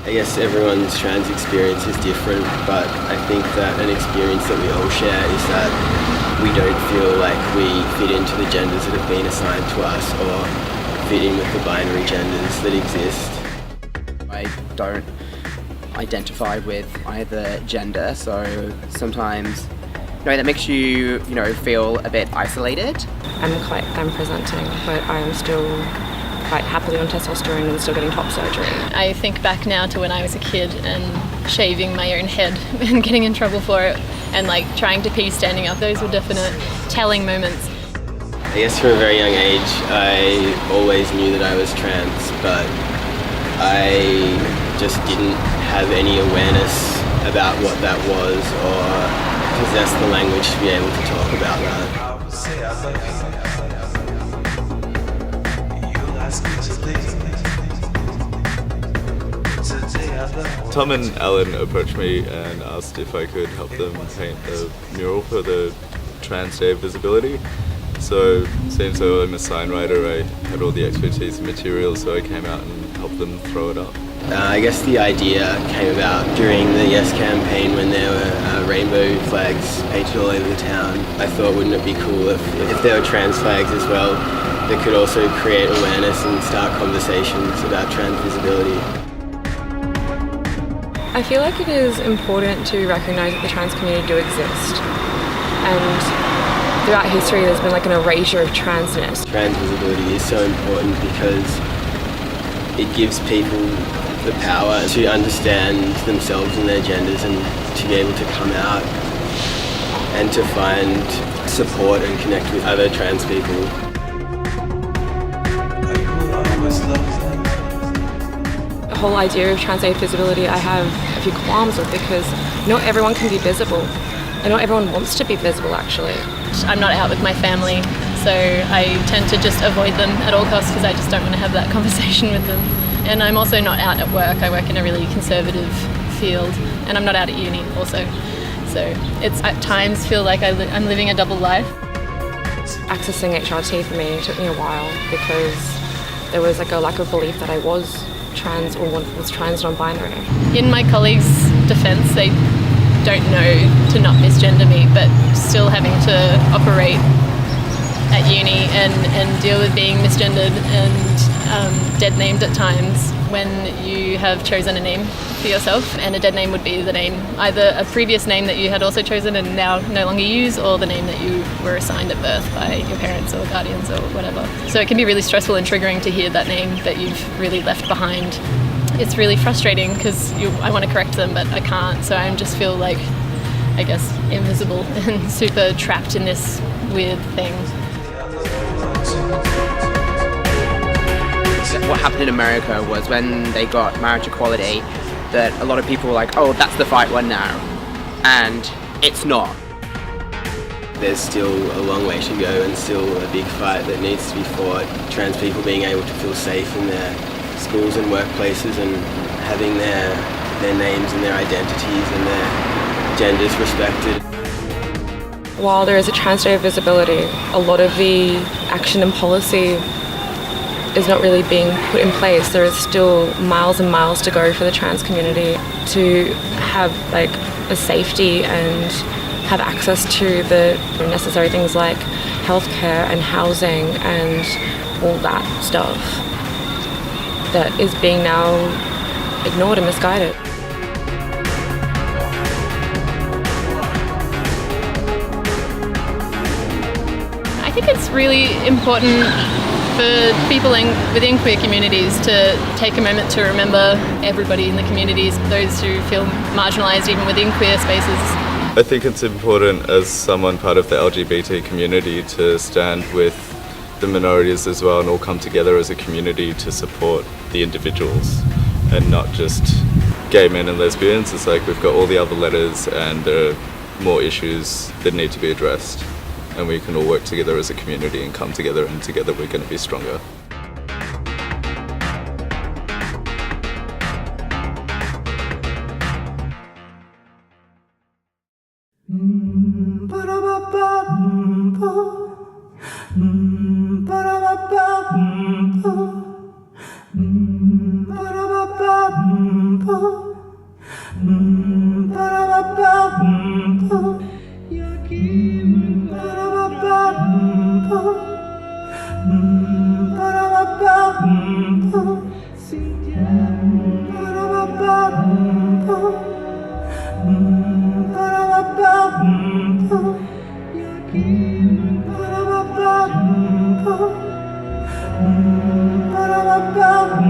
I guess everyone's trans experience is different, but I think that an experience that we all share is that we don't feel like we fit into the genders that have been assigned to us or fit in with the binary genders that exist. I don't identify with either gender, so sometimes that makes you, feel a bit isolated. I'm presenting, but I'm still quite happily on testosterone and still getting top surgery. I think back now to when I was a kid and shaving my own head and getting in trouble for it and trying to pee standing up. Those were definite telling moments. I guess from a very young age I always knew that I was trans, but I just didn't have any awareness about what that was or possess the language to be able to talk about that. Tom and Alan approached me and asked if I could help them paint a mural for the Trans Day of Visibility. So, since I'm a sign writer, I had all the expertise and materials, so I came out and helped them throw it up. I guess the idea came about during the Yes campaign when there were rainbow flags painted all over the town. I thought, wouldn't it be cool if there were trans flags as well that could also create awareness and start conversations about trans visibility. I feel like it is important to recognise that the trans community do exist, and throughout history there's been an erasure of transness. Trans visibility is so important because it gives people the power to understand themselves and their genders and to be able to come out and to find support and connect with other trans people. The whole idea of trans age visibility I have a few qualms with, because not everyone can be visible and not everyone wants to be visible actually. I'm not out with my family, so I tend to just avoid them at all costs because I just don't want to have that conversation with them. And I'm also not out at work. I work in a really conservative field, and I'm not out at uni also. So it's at times feel like I'm living a double life. Accessing HRT for me took me a while because there was a lack of belief that I was trans or was trans non-binary. In my colleagues' defence, they don't know to not misgender me, but still having to operate at uni and deal with being misgendered and dead named at times when you have chosen a name for yourself, and a dead name would be the name, either a previous name that you had also chosen and now no longer use, or the name that you were assigned at birth by your parents or guardians or whatever. So it can be really stressful and triggering to hear that name that you've really left behind. It's really frustrating because I want to correct them but I can't, so I just feel I guess invisible and super trapped in this weird thing. What happened in America was when they got marriage equality, that a lot of people were like, oh, that's the fight one now. And it's not. There's still a long way to go and still a big fight that needs to be fought. Trans people being able to feel safe in their schools and workplaces and having their names and their identities and their genders respected. While there is a trans day of visibility, a lot of the action and policy is not really being put in place. There is still miles and miles to go for the trans community to have a safety and have access to the necessary things like healthcare and housing and all that stuff that is being now ignored and misguided. I think it's really important for people within queer communities to take a moment to remember everybody in the communities, those who feel marginalised even within queer spaces. I think it's important as someone part of the LGBT community to stand with the minorities as well and all come together as a community to support the individuals and not just gay men and lesbians. It's we've got all the other letters and there are more issues that need to be addressed. And we can all work together as a community and come together, and together we're going to be stronger. Ba-da-ba-ba-ba-ba Ba-da-ba-ba